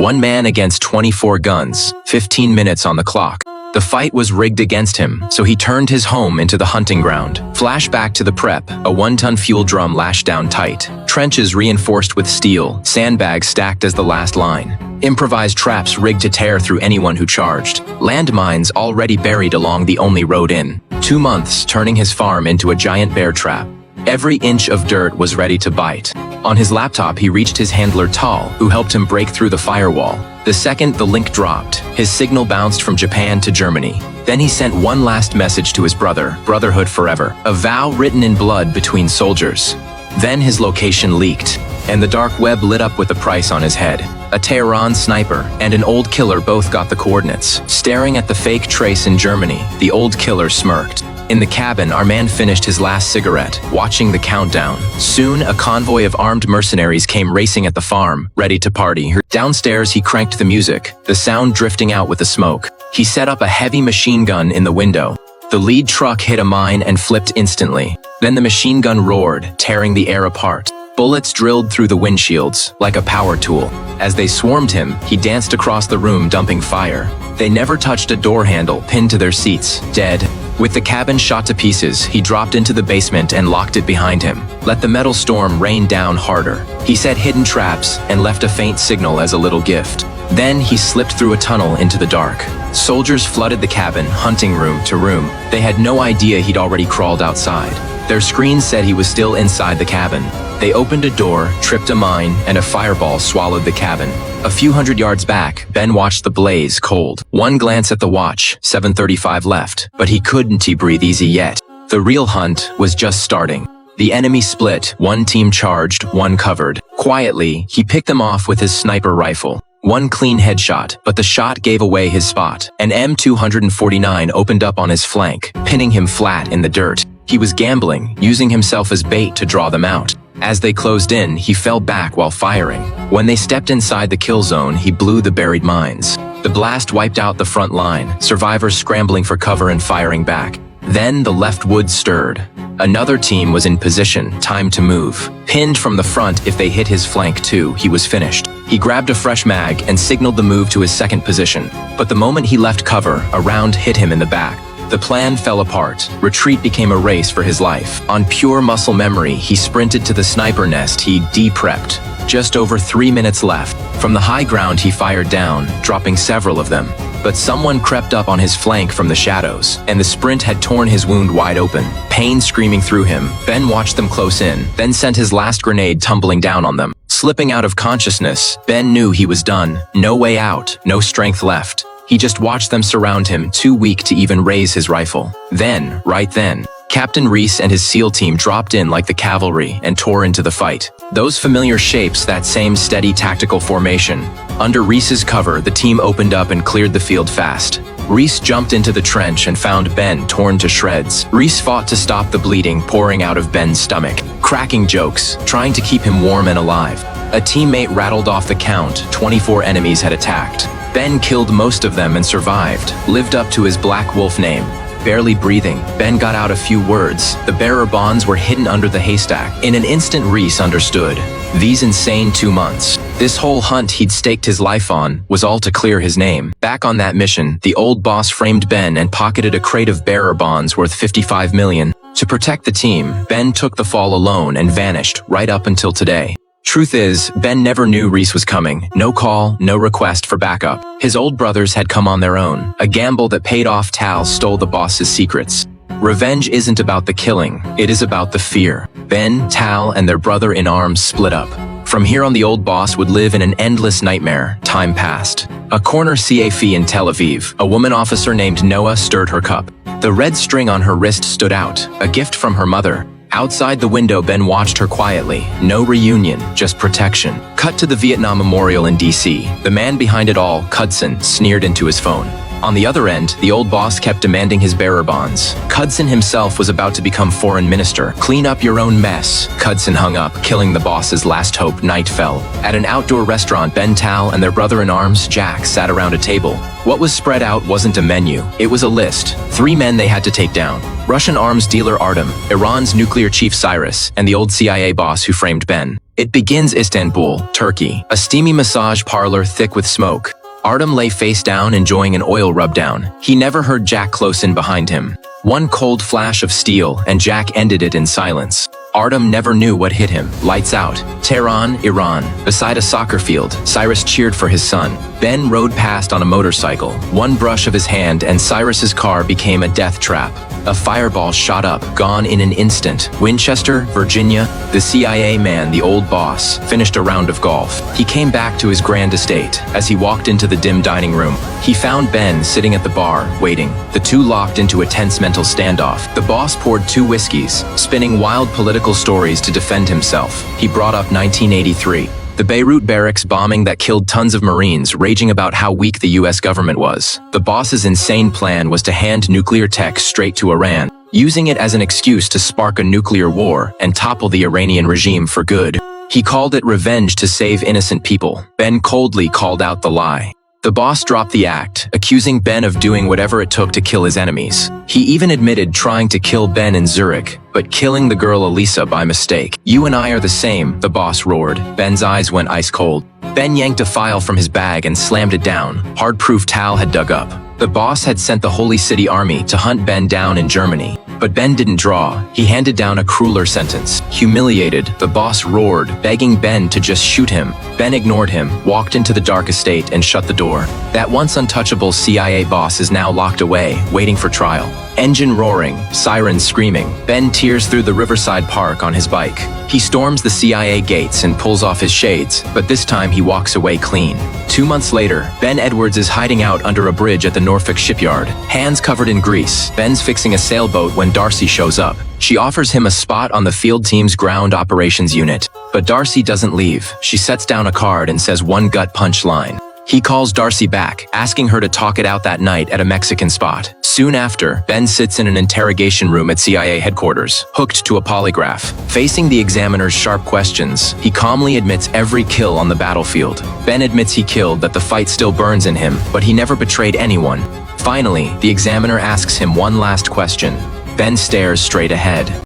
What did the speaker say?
One man against 24 guns, 15 minutes on the clock. The fight was rigged against him, so he turned his home into the hunting ground. Flashback to the prep, a 1-ton fuel drum lashed down tight. Trenches reinforced with steel, sandbags stacked as the last line. Improvised traps rigged to tear through anyone who charged. Landmines already buried along the only road in. 2 months turning his farm into a giant bear trap. Every inch of dirt was ready to bite. On his laptop, he reached his handler Tal, who helped him break through the firewall. The second the link dropped, his signal bounced from Japan to Germany. Then he sent one last message to his brother, brotherhood forever, a vow written in blood between soldiers. Then his location leaked, and the dark web lit up with the price on his head. A Tehran sniper and an old killer both got the coordinates. Staring at the fake trace in Germany, the old killer smirked. In the cabin, our man finished his last cigarette, watching the countdown. Soon, a convoy of armed mercenaries came racing at the farm, ready to party. Downstairs, he cranked the music, the sound drifting out with the smoke. He set up a heavy machine gun in the window. The lead truck hit a mine and flipped instantly. Then the machine gun roared, tearing the air apart. Bullets drilled through the windshields, like a power tool. As they swarmed him, he danced across the room, dumping fire. They never touched a door handle, pinned to their seats, dead. With the cabin shot to pieces, he dropped into the basement and locked it behind him. Let the metal storm rain down harder. He set hidden traps and left a faint signal as a little gift. Then he slipped through a tunnel into the dark. Soldiers flooded the cabin, hunting room to room. They had no idea he'd already crawled outside. Their screens said he was still inside the cabin. They opened a door, tripped a mine, and a fireball swallowed the cabin. A few hundred yards back, Ben watched the blaze cold. One glance at the watch, 7:35 left, but he couldn't breathe easy yet. The real hunt was just starting. The enemy split, one team charged, one covered. Quietly, he picked them off with his sniper rifle. One clean headshot, but the shot gave away his spot. An M249 opened up on his flank, pinning him flat in the dirt. He was gambling, using himself as bait to draw them out. As they closed in, he fell back while firing. When they stepped inside the kill zone, he blew the buried mines. The blast wiped out the front line, survivors scrambling for cover and firing back. Then the left woods stirred. Another team was in position, time to move. Pinned from the front, if they hit his flank too, he was finished. He grabbed a fresh mag and signaled the move to his second position. But the moment he left cover, a round hit him in the back. The plan fell apart. Retreat became a race for his life. On pure muscle memory, he sprinted to the sniper nest he'd de-prepped. Just over 3 minutes left. From the high ground, he fired down, dropping several of them. But someone crept up on his flank from the shadows, and the sprint had torn his wound wide open. Pain screaming through him, Ben watched them close in, then sent his last grenade tumbling down on them. Slipping out of consciousness, Ben knew he was done. No way out, no strength left. He just watched them surround him, too weak to even raise his rifle. Then, right then, Captain Reese and his SEAL team dropped in like the cavalry and tore into the fight. Those familiar shapes, that same steady tactical formation. Under Reese's cover, the team opened up and cleared the field fast. Reese jumped into the trench and found Ben torn to shreds. Reese fought to stop the bleeding pouring out of Ben's stomach, cracking jokes, trying to keep him warm and alive. A teammate rattled off the count. 24 enemies had attacked. Ben killed most of them and survived, lived up to his Black Wolf name. Barely breathing, Ben got out a few words. The bearer bonds were hidden under the haystack. In an instant, Reese understood. These insane 2 months, this whole hunt he'd staked his life on, was all to clear his name. Back on that mission, the old boss framed Ben and pocketed a crate of bearer bonds worth $55 million. To protect the team, Ben took the fall alone and vanished right up until today. Truth is, Ben never knew Reese was coming. No call, no request for backup. His old brothers had come on their own. A gamble that paid off. Tal stole the boss's secrets. Revenge isn't about the killing, it is about the fear. Ben, Tal, and their brother in arms split up. From here on, the old boss would live in an endless nightmare. Time passed. A corner CAF in Tel Aviv, a woman officer named Noah stirred her cup. The red string on her wrist stood out, a gift from her mother. Outside the window, Ben watched her quietly. No reunion, just protection. Cut to the Vietnam Memorial in DC. The man behind it all, Cudson, sneered into his phone. On the other end, the old boss kept demanding his bearer bonds. Cudson himself was about to become foreign minister. Clean up your own mess. Cudson hung up, killing the boss's last hope. Night fell. At an outdoor restaurant, Ben, Tal, and their brother-in-arms, Jack, sat around a table. What was spread out wasn't a menu. It was a list. 3 men they had to take down. Russian arms dealer Artem, Iran's nuclear chief Cyrus, and the old CIA boss who framed Ben. It begins Istanbul, Turkey, a steamy massage parlor thick with smoke. Artem lay face down enjoying an oil rub-down. He never heard Jack close in behind him. One cold flash of steel, and Jack ended it in silence. Artem never knew what hit him. Lights out. Tehran, Iran. Beside a soccer field, Cyrus cheered for his son. Ben rode past on a motorcycle. One brush of his hand and Cyrus's car became a death trap. A fireball shot up, gone in an instant. Winchester, Virginia, the CIA man, the old boss, finished a round of golf. He came back to his grand estate. As he walked into the dim dining room, he found Ben sitting at the bar, waiting. The two locked into a tense mental standoff. The boss poured 2 whiskeys, spinning wild political stories to defend himself. He brought up 1983. The Beirut barracks bombing that killed tons of Marines, raging about how weak the US government was. The boss's insane plan was to hand nuclear tech straight to Iran, using it as an excuse to spark a nuclear war and topple the Iranian regime for good. He called it revenge to save innocent people. Ben coldly called out the lie. The boss dropped the act, accusing Ben of doing whatever it took to kill his enemies. He even admitted trying to kill Ben in Zurich, but killing the girl Elisa by mistake. "You and I are the same," the boss roared. Ben's eyes went ice cold. Ben yanked a file from his bag and slammed it down. Hard-proof Tal had dug up. The boss had sent the Holy City Army to hunt Ben down in Germany. But Ben didn't draw. He handed down a crueler sentence. Humiliated, the boss roared, begging Ben to just shoot him. Ben ignored him, walked into the dark estate, and shut the door. That once untouchable CIA boss is now locked away, waiting for trial. Engine roaring, sirens screaming. Ben tears through the Riverside Park on his bike. He storms the CIA gates and pulls off his shades, but this time he walks away clean. 2 months later, Ben Edwards is hiding out under a bridge at the Norfolk shipyard, hands covered in grease. Ben's fixing a sailboat when Darcy shows up. She offers him a spot on the field team's ground operations unit. But Darcy doesn't leave. She sets down a card and says one gut punch line. He calls Darcy back, asking her to talk it out that night at a Mexican spot. Soon after, Ben sits in an interrogation room at CIA headquarters, hooked to a polygraph. Facing the examiner's sharp questions, he calmly admits every kill on the battlefield. Ben admits he killed, that the fight still burns in him, but he never betrayed anyone. Finally, the examiner asks him one last question. Ben stares straight ahead.